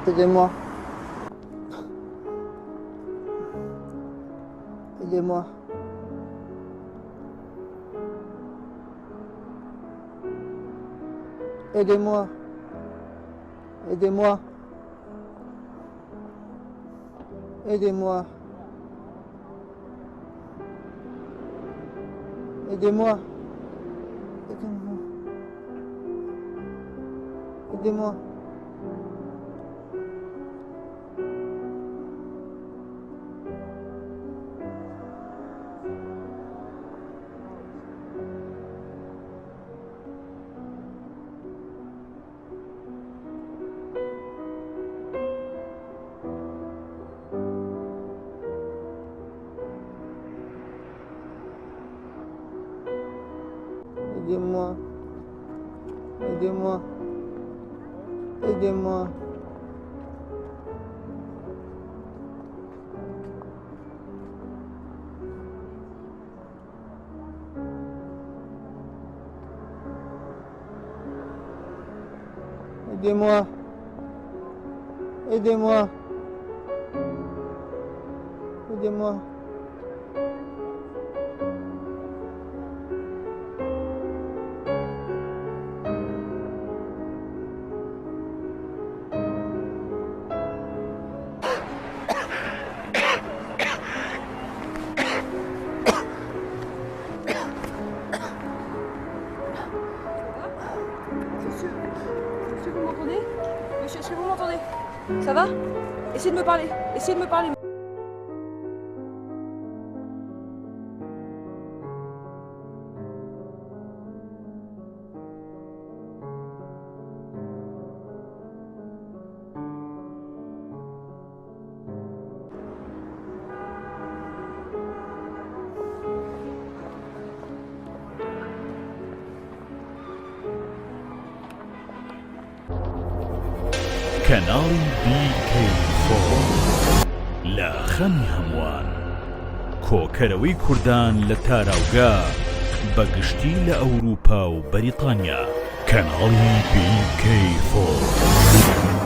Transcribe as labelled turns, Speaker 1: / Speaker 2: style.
Speaker 1: Aidez-moi. Aidez-moi. Aidez-moi. Aidez-moi. Aidez-moi. Aidez-moi. Aidez-moi. Aidez-moi. Aidez-moi. Aidez-moi. Aidez-moi. Aidez-moi. Aidez-moi.
Speaker 2: Est-ce que vous m'entendez? Monsieur, est-ce que vous m'entendez? Ça va? Essayez de me parler. Essayez de me parler.
Speaker 3: کەناڵی BK4 لە خەمی هەمووان، کۆکەرەوەی کوردان لە تاراوگا بەگشتی لە ئەوروپا و بەریتانیا. کەناڵی BK4